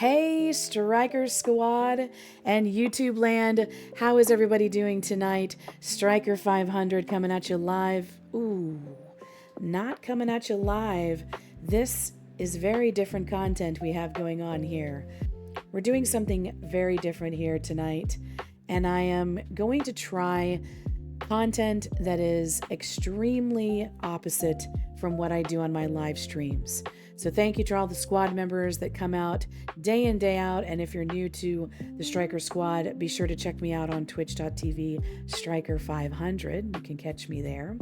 Hey, Striker Squad and YouTube land. How is everybody doing tonight? Stryker500 coming at you live. Ooh, not coming at you live. This is very different content we have going on here. We're doing something very different here tonight, and I am going to try content that is extremely opposite from what I do on my live streams. So thank you to all the squad members that come out day in, day out. And if you're new to the Stryker Squad, be sure to check me out on twitch.tv Stryker500. You can catch me there.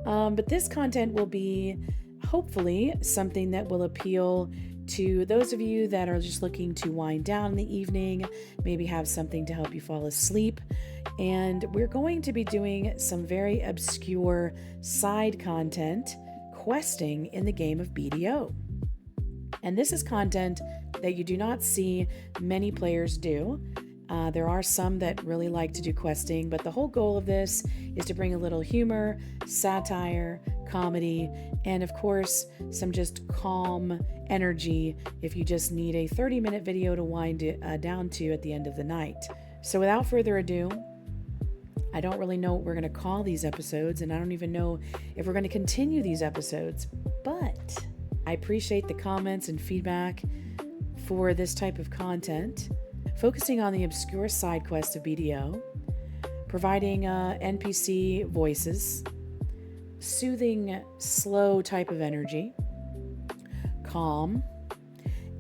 But this content will be hopefully something that will appeal to those of you that are just looking to wind down in the evening, maybe have something to help you fall asleep. And we're going to be doing some very obscure side content, questing in the game of BDO. And this is content that you do not see many players do. There are some that really like to do questing, but the whole goal of this is to bring a little humor, satire, comedy, and of course, some just calm energy if you just need a 30-minute video to wind it down to at the end of the night. So without further ado, I don't really know what we're going to call these episodes, and I don't even know if we're going to continue these episodes, but I appreciate the comments and feedback for this type of content, focusing on the obscure side quest of BDO, providing NPC voices, soothing, slow type of energy, calm,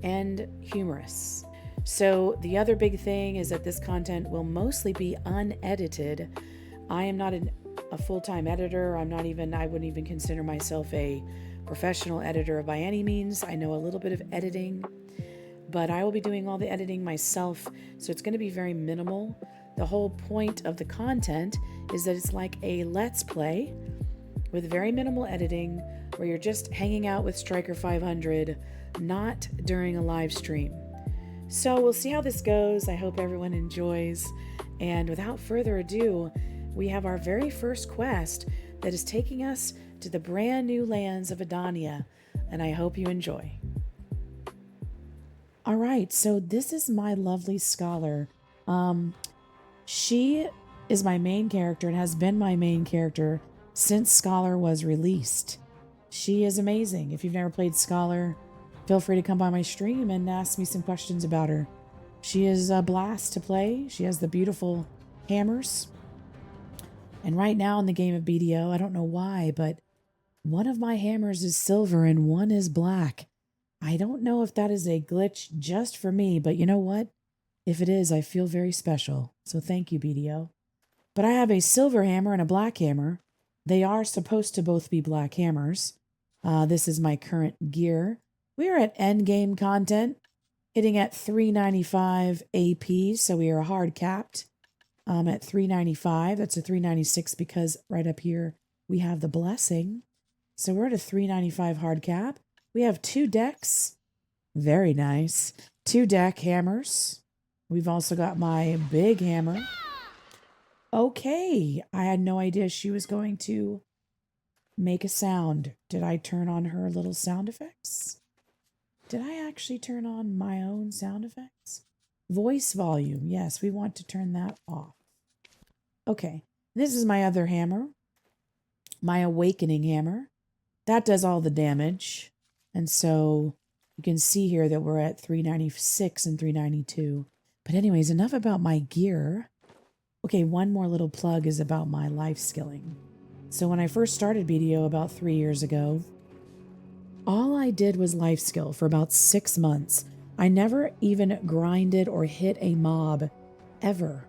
and humorous. So the other big thing is that this content will mostly be unedited. I am not a full-time editor. I wouldn't even consider myself a professional editor by any means. I know a little bit of editing, but I will be doing all the editing myself, so it's going to be very minimal. The whole point of the content is that it's like a let's play with very minimal editing, where you're just hanging out with Stryker500, not during a live stream. So we'll see how this goes. I hope everyone enjoys. And without further ado, we have our very first quest that is taking us to the brand new lands of Adania, and I hope you enjoy. All right, so this is my lovely scholar. She is my main character and has been my main character since Scholar was released. She is amazing. If you've never played Scholar, feel free to come by my stream and ask me some questions about her. She is a blast to play. She has the beautiful hammers. And right now in the game of BDO, I don't know why, but one of my hammers is silver and one is black. I don't know if that is a glitch just for me, but you know what? If it is, I feel very special. So thank you, BDO. But I have a silver hammer and a black hammer. They are supposed to both be black hammers. This is my current gear. We are at endgame content, hitting at 395 AP, so we are hard capped at 395. That's a 396 because right up here we have the blessing. So we're at a 395 hard cap. We have 2 decks. Very nice. 2 deck hammers. We've also got my big hammer. Okay, I had no idea she was going to make a sound. Did I turn on her little sound effects? Did I actually turn on my own sound effects? Voice volume. Yes, we want to turn that off. Okay, this is my other hammer. My awakening hammer. That does all the damage. And so you can see here that we're at 396 and 392. But anyways, enough about my gear. Okay, one more little plug is about my life skilling. So when I first started BDO about 3 years ago, all I did was life skill for about 6 months. I never even grinded or hit a mob ever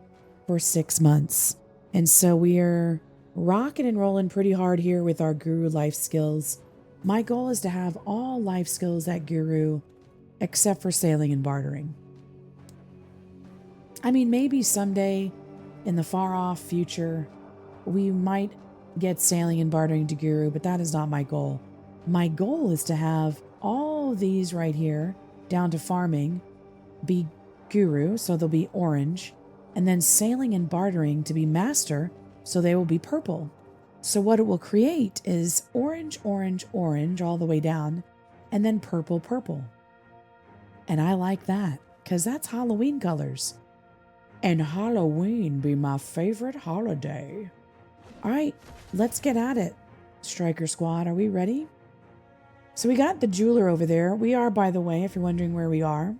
for 6 months. And so we're rocking and rolling pretty hard here with our guru life skills. My goal is to have all life skills at guru except for sailing and bartering. I mean, maybe someday in the far off future, we might get sailing and bartering to guru, but that is not my goal. My goal is to have all these right here down to farming be guru, so they'll be orange, and then sailing and bartering to be master, so they will be purple. So what it will create is orange, orange, orange all the way down, and then purple, purple. And I like that because that's Halloween colors. And Halloween be my favorite holiday. All right, let's get at it. Stryker Squad, are we ready? So we got the jeweler over there. We are, by the way, if you're wondering where we are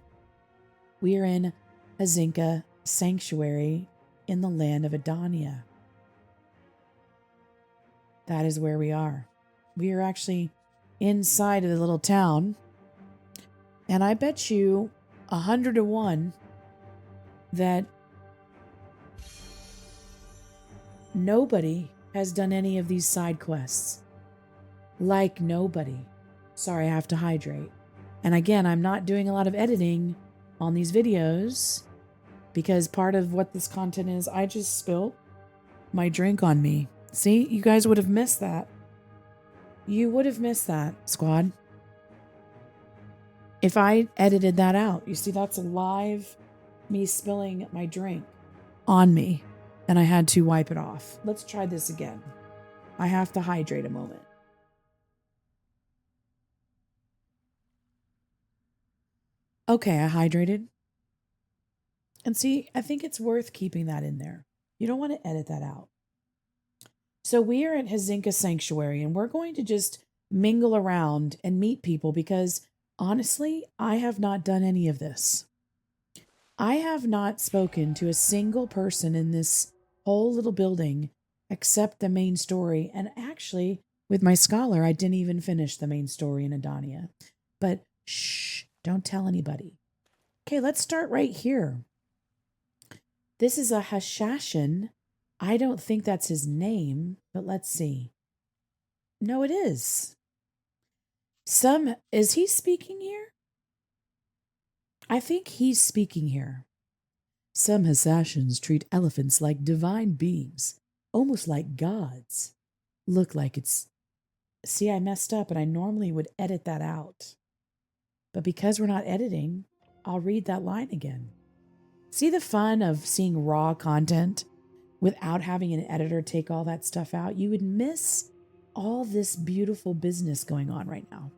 in Hazinka Sanctuary in the land of Adania. That is where we are. We are actually inside of the little town. And I bet you 100 to 1 that nobody has done any of these side quests. Like nobody. Sorry, I have to hydrate. And again, I'm not doing a lot of editing on these videos because part of what this content is, I just spilled my drink on me. See, you guys would have missed that. You would have missed that, squad. If I edited that out, you see, that's live me spilling my drink on me, and I had to wipe it off. Let's try this again. I have to hydrate a moment. Okay, I hydrated. And see, I think it's worth keeping that in there. You don't want to edit that out. So we are at Hazinka Sanctuary, and we're going to just mingle around and meet people because, honestly, I have not done any of this. I have not spoken to a single person in this whole little building except the main story. And actually, with my scholar, I didn't even finish the main story in Adania. But shh, don't tell anybody. Okay, let's start right here. This is a Hashashin. I don't think that's his name, but let's see. No, it is. Is he speaking here? I think he's speaking here. Some Hashashins treat elephants like divine beings, almost like gods. Look like it's... See, I messed up and I normally would edit that out. But because we're not editing, I'll read that line again. See the fun of seeing raw content without having an editor take all that stuff out? You would miss all this beautiful business going on right now.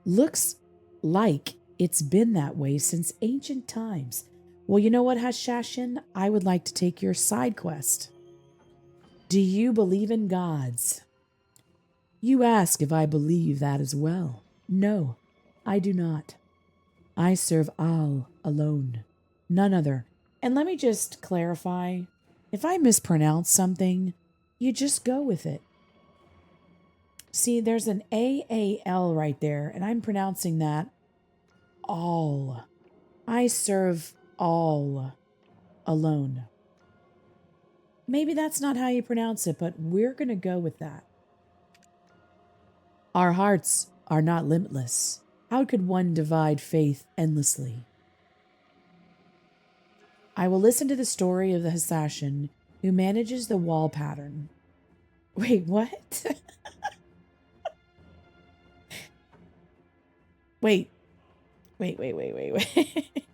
Looks like it's been that way since ancient times. Well, you know what, Hashashin? I would like to take your side quest. Do you believe in gods? You ask if I believe that as well. No, I do not. I serve Al alone, none other. And let me just clarify, if I mispronounce something, you just go with it. See, there's an AAL right there, and I'm pronouncing that all. I serve all alone. Maybe that's not how you pronounce it, but we're going to go with that. Our hearts are not limitless. How could one divide faith endlessly? I will listen to the story of the Hashashin who manages the wall pattern. Wait, what? Wait, wait,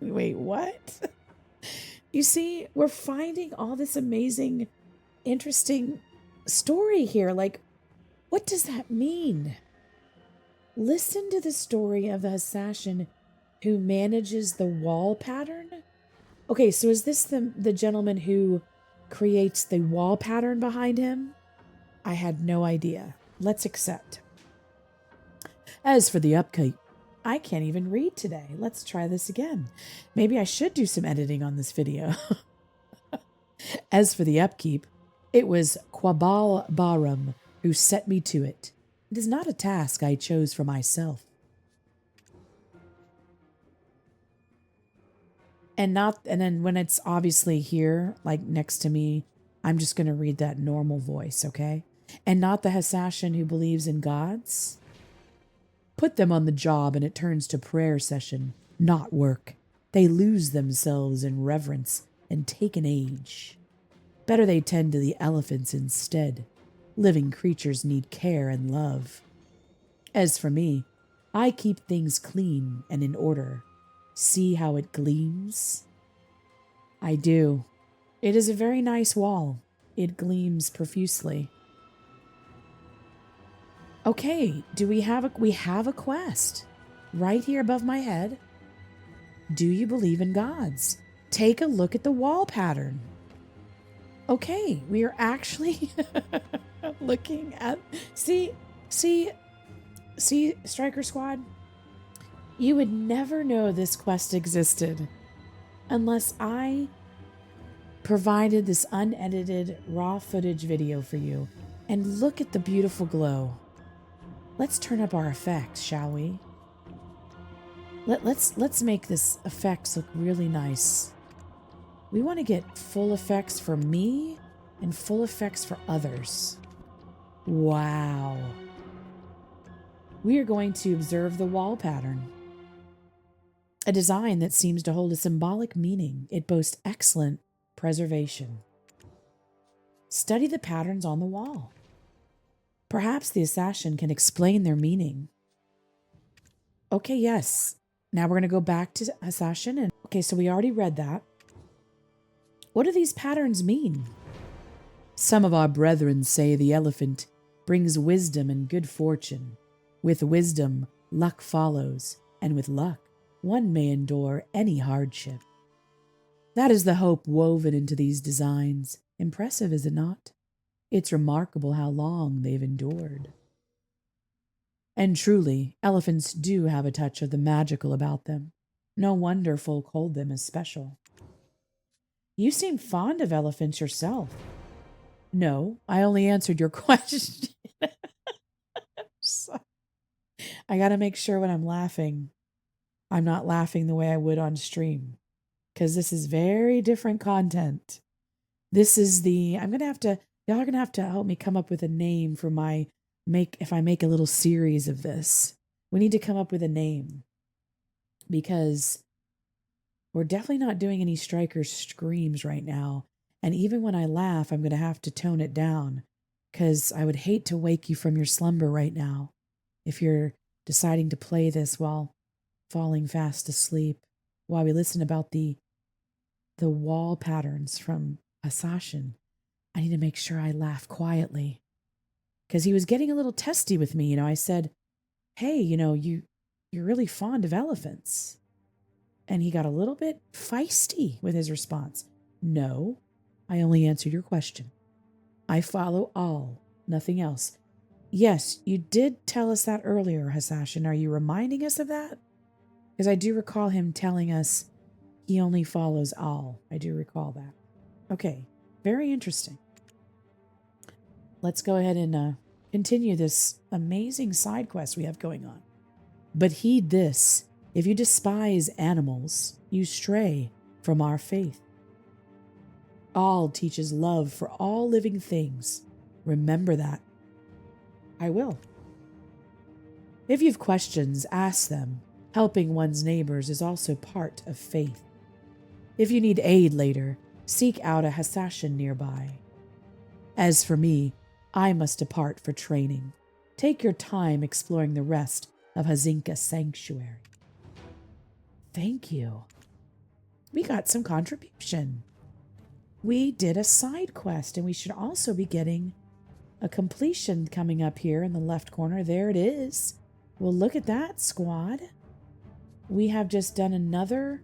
what? You see, we're finding all this amazing, interesting story here. Like, what does that mean? Listen to the story of the Hashashin who manages the wall pattern? Okay, so is this the gentleman who creates the wall pattern behind him? I had no idea. Let's accept. As for the upkeep, I can't even read today. Let's try this again. Maybe I should do some editing on this video. As for the upkeep, it was Quabal Barum who set me to it. It is not a task I chose for myself. And then when it's obviously here, like next to me, I'm just going to read that normal voice, okay? And not the Hashashin who believes in gods. Put them on the job and it turns to prayer session, not work. They lose themselves in reverence and take an age. Better they tend to the elephants instead. Living creatures need care and love. As for me, I keep things clean and in order. See how it gleams? I do. It is a very nice wall. It gleams profusely. Okay, we have a quest right here above my head. Do you believe in gods? Take a look at the wall pattern. Okay, we are actually looking at... See, Stryker Squad? You would never know this quest existed unless I provided this unedited raw footage video for you. And look at the beautiful glow. Let's turn up our effects, shall we? Let's make this effects look really nice. We want to get full effects for me and full effects for others. Wow. We are going to observe the wall pattern. A design that seems to hold a symbolic meaning. It boasts excellent preservation. Study the patterns on the wall. Perhaps the assassin can explain their meaning. Okay, yes. Now we're going to go back to assassin. And okay, so we already read that. What do these patterns mean? Some of our brethren say the elephant brings wisdom and good fortune. With wisdom, luck follows, and with luck, one may endure any hardship. That is the hope woven into these designs. Impressive, is it not? It's remarkable how long they've endured. And truly, elephants do have a touch of the magical about them. No wonder folk hold them as special. You seem fond of elephants yourself. No, I only answered your question. I gotta make sure when I'm laughing, I'm not laughing the way I would on stream. Because this is very different content. This is the, y'all are gonna have to help me come up with a name for if I make a little series of this. We need to come up with a name. Because we're definitely not doing any Stryker screams right now. And even when I laugh, I'm going to have to tone it down. Because I would hate to wake you from your slumber right now. If you're deciding to play this while falling fast asleep. While we listen about the wall patterns from Assassin. I need to make sure I laugh quietly. Because he was getting a little testy with me. I said, hey, you're really fond of elephants. And he got a little bit feisty with his response. No, I only answered your question. I follow all, nothing else. Yes, you did tell us that earlier, Assassin. Are you reminding us of that? Because I do recall him telling us he only follows all. I do recall that. Okay, very interesting. Let's go ahead and continue this amazing side quest we have going on. But heed this. If you despise animals, you stray from our faith. All teaches love for all living things. Remember that. I will. If you've questions, ask them. Helping one's neighbors is also part of faith. If you need aid later, seek out a assassin nearby. As for me, I must depart for training. Take your time exploring the rest of Hazinka Sanctuary. Thank you. We got some contribution. We did a side quest, and we should also be getting a completion coming up here in the left corner. There it is. Well, look at that, squad. We have just done another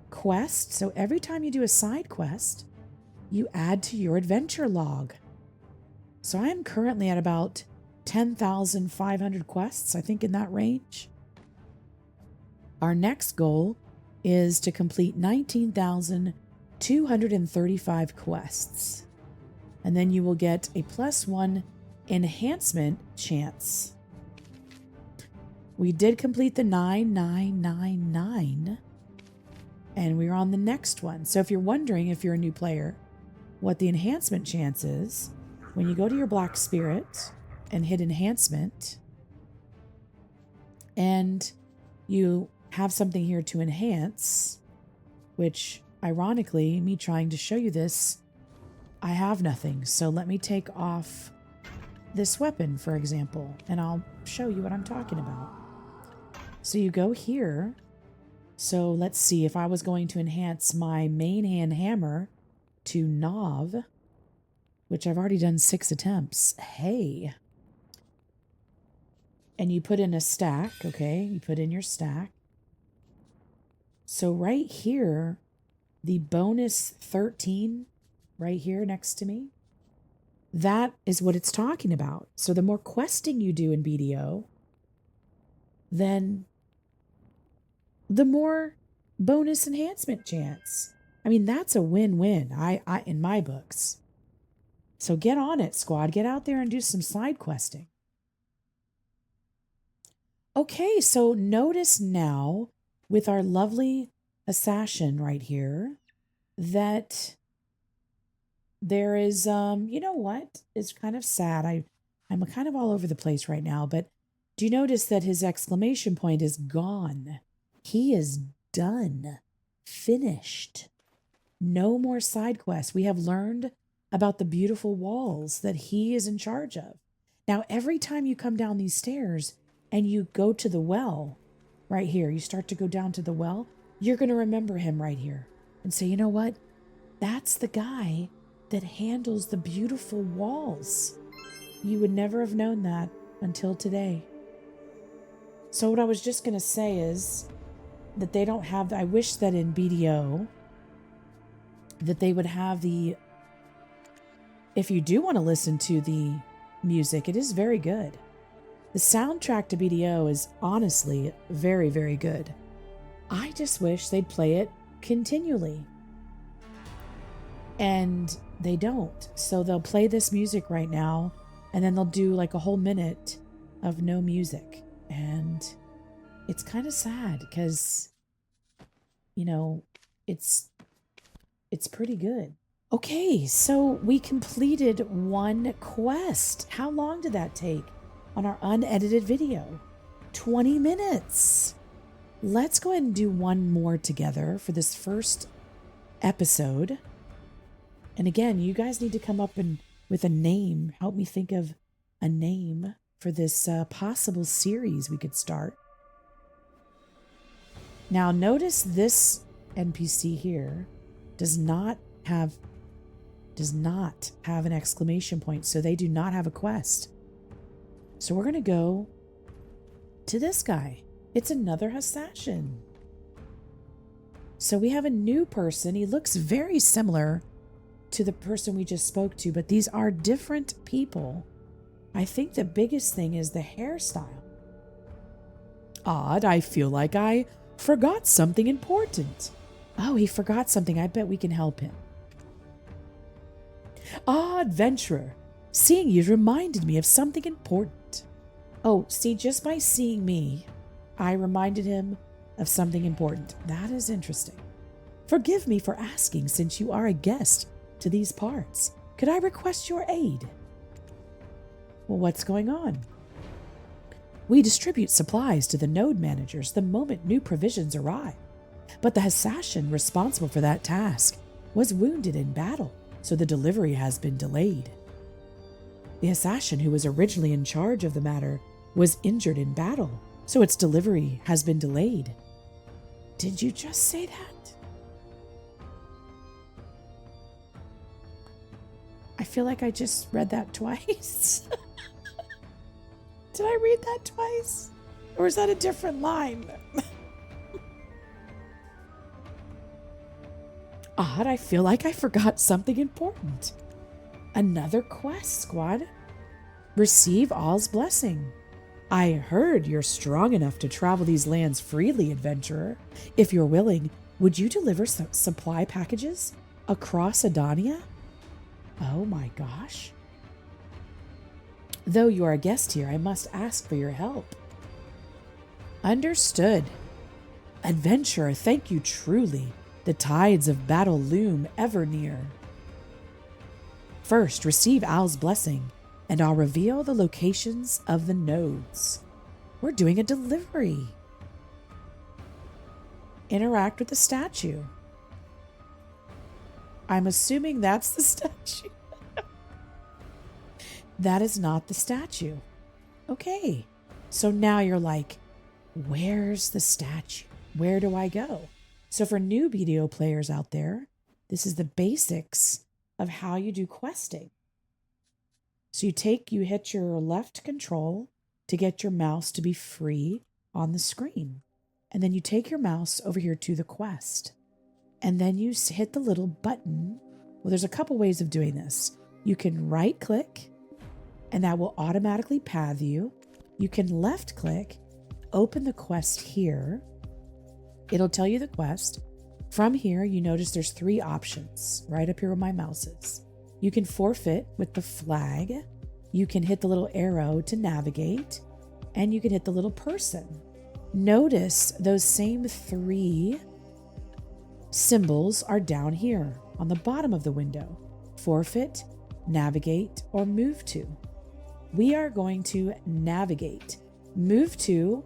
quest. So every time you do a side quest, you add to your adventure log. So I am currently at about 10,500 quests, I think in that range. Our next goal is to complete 19,235 quests. And then you will get a +1 enhancement chance. We did complete the 9999, and we're on the next one. So if you're wondering, if you're a new player, what the enhancement chance is, when you go to your Black Spirit and hit enhancement, and you have something here to enhance, which ironically, me trying to show you this, I have nothing. So let me take off this weapon, for example, and I'll show you what I'm talking about. So you go here. So let's see, if I was going to enhance my main hand hammer to Nav, which I've already done 6 attempts. Hey. And you put in a stack, okay? You put in your stack. So right here, the bonus 13 right here next to me, that is what it's talking about. So the more questing you do in BDO, then the more bonus enhancement chance. I mean, that's a win-win, I in my books. So get on it, squad. Get out there and do some side questing. Okay, so notice now with our lovely assassin right here that there is, you know what? It's kind of sad. I'm kind of all over the place right now, but do you notice that his exclamation point is gone? He is done, finished. No more side quests. We have learned about the beautiful walls that he is in charge of. Now, every time you come down these stairs and you go to the well, right here, you start to go down to the well, you're going to remember him right here and say, you know what? That's the guy that handles the beautiful walls. You would never have known that until today. So what I was just going to say is that they don't have, I wish that in BDO, that they would have the, if you do want to listen to the music, it is very good. The soundtrack to BDO is honestly very, very good. I just wish they'd play it continually. And they don't. So they'll play this music right now, and then they'll do like a whole minute of no music. And it's kind of sad because, you know, it's pretty good. Okay, so we completed one quest. How long did that take on our unedited video? 20 minutes. Let's go ahead and do one more together for this first episode. And again, you guys need to come up with a name. Help me think of a name for this possible series we could start. Now, notice this NPC here does not have an exclamation point, so they do not have a quest. So we're going to go to this guy. It's another assassin. So we have a new person. He looks very similar to the person we just spoke to, but these are different people. I think the biggest thing is the hairstyle. Odd, I feel like I forgot something important. Oh, he forgot something. I bet we can help him. Ah, adventurer, seeing you reminded me of something important. Oh, see, just by seeing me, I reminded him of something important. That is interesting. Forgive me for asking, since you are a guest to these parts. Could I request your aid? Well, what's going on? We distribute supplies to the node managers the moment new provisions arrive. But the assassin responsible for that task was wounded in battle, so the delivery has been delayed. The assassin who was originally in charge of the matter was injured in battle, so its delivery has been delayed. Did you just say that? I feel like I just read that twice. Did I read that twice? Or is that a different line? Odd, I feel like I forgot something important. Another quest, squad. Receive All's blessing. I heard you're strong enough to travel these lands freely, adventurer. If you're willing, would you deliver some supply packages across Adania? Oh my gosh. Though you are a guest here, I must ask for your help. Understood. Adventurer, thank you truly. The tides of battle loom ever near. First, receive Al's blessing, and I'll reveal the locations of the nodes. We're doing a delivery. Interact with the statue. I'm assuming that's the statue. That is not the statue. Okay. So now you're like, where's the statue? Where do I go? So for new BDO players out there, this is the basics of how you do questing. So you hit your left control to get your mouse to be free on the screen. And then you take your mouse over here to the quest. And then you hit the little button. Well, there's a couple ways of doing this. You can right click, and that will automatically path you. You can left click, open the quest here. It'll tell you the quest. From here, you notice there's 3 options right up here where my mouse is. You can forfeit with the flag. You can hit the little arrow to navigate, and you can hit the little person. Notice those same 3 symbols are down here on the bottom of the window. Forfeit, navigate, or move to. We are going to navigate. Move to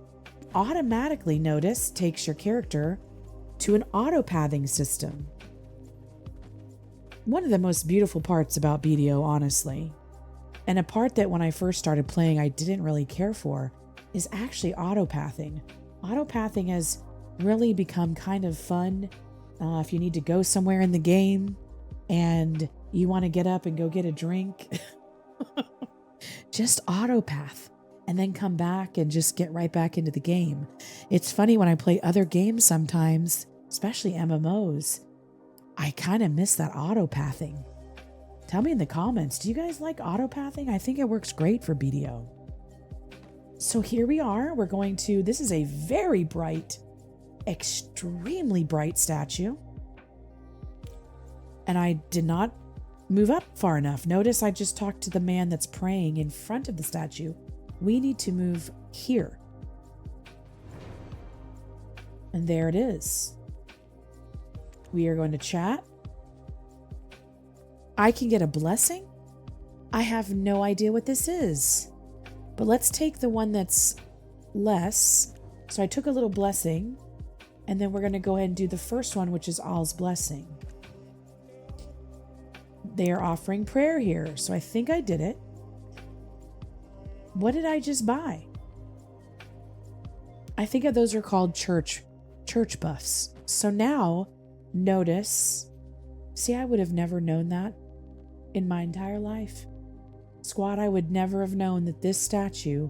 automatically, notice, takes your character to an auto-pathing system. One of the most beautiful parts about BDO, honestly, and a part that when I first started playing I didn't really care for, is actually auto-pathing. Auto-pathing has really become kind of fun. If you need to go somewhere in the game and you want to get up and go get a drink, just auto-path and then come back and just get right back into the game. It's funny when I play other games sometimes, especially MMOs, I kind of miss that auto-pathing. Tell me in the comments, do you guys like auto-pathing? I think it works great for BDO. So here we are. We're going to, this is a very bright, extremely bright statue. And I did not move up far enough. Notice I just talked to the man that's praying in front of the statue. We need to move here. And there it is. We are going to chat. I can get a blessing? I have no idea what this is. But let's take the one that's less. So I took a little blessing, and then we're going to go ahead and do the first one, which is All's blessing. They are offering prayer here, so I think I did it. What did I just buy? I think those are called church buffs. So now, notice, see, I would have never known that in my entire life. Squad, I would never have known that this statue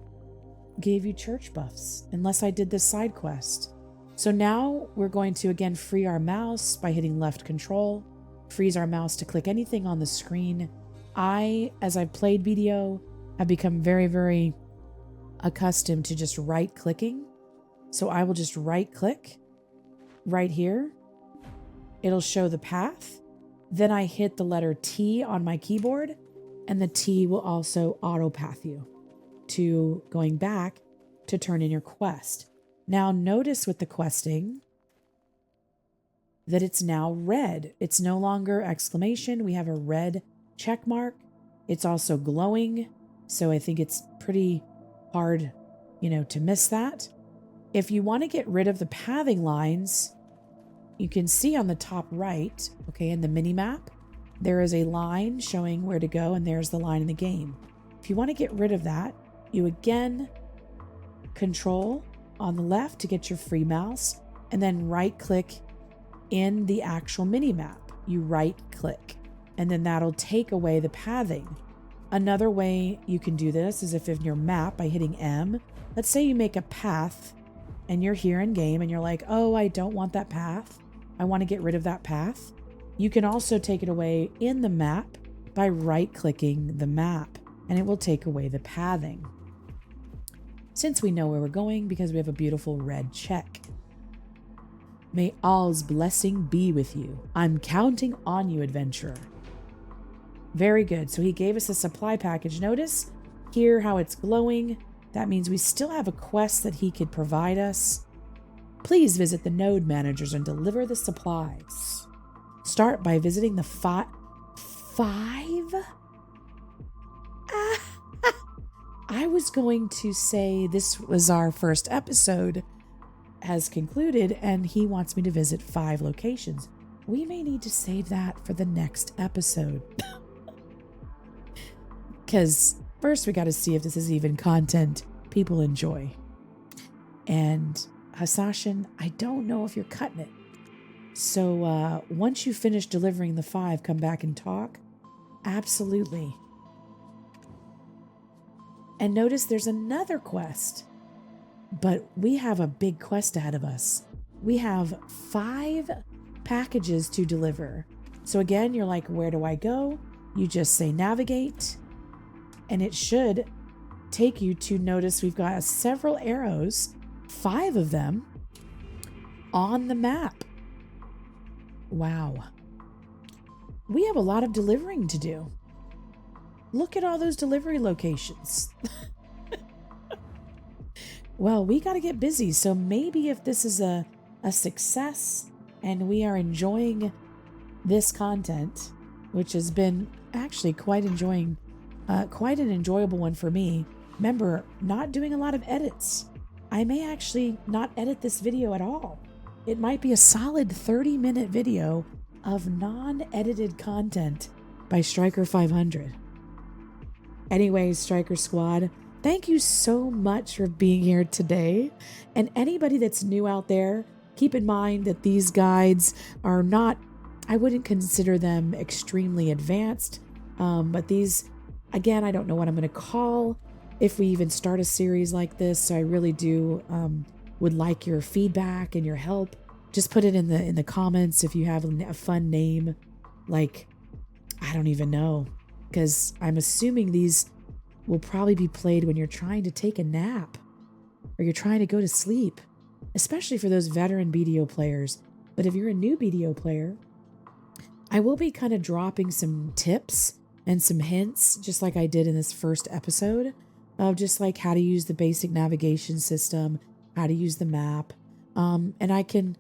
gave you church buffs unless I did this side quest. So now we're going to again free our mouse by hitting left control, freeze our mouse to click anything on the screen. As I've played BDO, have become very, very accustomed to just right clicking. So I will just right click right here. It'll show the path. Then I hit the letter T on my keyboard, and the T will also auto path you to going back to turn in your quest. Now notice with the questing that it's now red. It's no longer exclamation. We have a red check mark. It's also glowing. So I think it's pretty hard, to miss that. If you want to get rid of the pathing lines, you can see on the top right, okay, in the mini map, there is a line showing where to go, and there's the line in the game. If you want to get rid of that, you again control on the left to get your free mouse, and then right click in the actual mini map. You right click, and then that'll take away the pathing. Another way you can do this is if in your map by hitting M, let's say you make a path and you're here in game and you're like, oh, I don't want that path. I want to get rid of that path. You can also take it away in the map by right-clicking the map, and it will take away the pathing. Since we know where we're going because we have a beautiful red check. May all's blessing be with you. I'm counting on you, adventurer. Very good. So he gave us a supply package. Notice here how it's glowing. That means we still have a quest that he could provide us. Please visit the node managers and deliver the supplies. Start by visiting the five? I was going to say this was our first episode has concluded and he wants me to visit 5 locations. We may need to save that for the next episode. Because first we got to see if this is even content people enjoy. And Hasashin, I don't know if you're cutting it. So once you finish delivering the 5, come back and talk. Absolutely. And notice there's another quest but we have a big quest ahead of us. We have 5 packages to deliver. So again, you're like, where do I go? You just say navigate, and it should take you to notice we've got several arrows, 5 of them on the map. Wow. We have a lot of delivering to do. Look at all those delivery locations. Well, we got to get busy. So maybe if this is a success and we are enjoying this content, which has been actually quite an enjoyable one for me. Remember, not doing a lot of edits. I may actually not edit this video at all. It might be a solid 30-minute video of non-edited content by Stryker500. Anyways, Stryker Squad, thank you so much for being here today. And anybody that's new out there, keep in mind that these guides are not, I wouldn't consider them extremely advanced. But these, again, I don't know what I'm going to call if we even start a series like this. So I really do would like your feedback and your help. Just put it in the comments if you have a fun name. Like, I don't even know, because I'm assuming these will probably be played when you're trying to take a nap or you're trying to go to sleep, especially for those veteran BDO players. But if you're a new BDO player, I will be kind of dropping some tips and some hints, just like I did in this first episode, of just like how to use the basic navigation system, how to use the map. And I can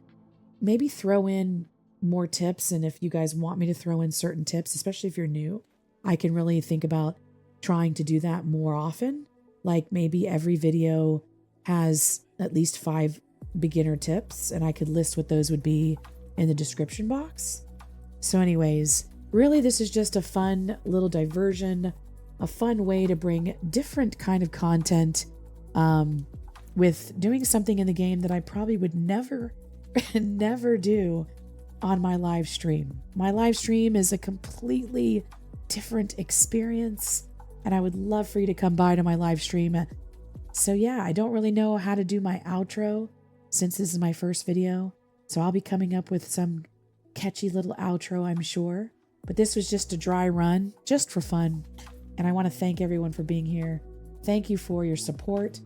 maybe throw in more tips. And if you guys want me to throw in certain tips, especially if you're new, I can really think about trying to do that more often. Like maybe every video has at least 5 beginner tips, and I could list what those would be in the description box. So anyways, really this is just a fun little diversion, a fun way to bring different kind of content with doing something in the game that I probably would never do on my live stream. My live stream is a completely different experience, and I would love for you to come by to my live stream. So yeah, I don't really know how to do my outro since this is my first video. So I'll be coming up with some catchy little outro, I'm sure. But this was just a dry run, just for fun. And I want to thank everyone for being here. Thank you for your support.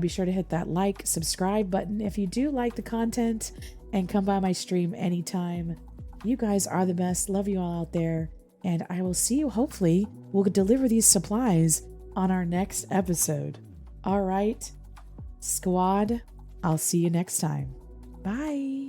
Be sure to hit that like, subscribe button if you do like the content, and come by my stream anytime. You guys are the best. Love you all out there. And I will see you, hopefully, we'll deliver these supplies on our next episode. All right, squad, I'll see you next time. Bye.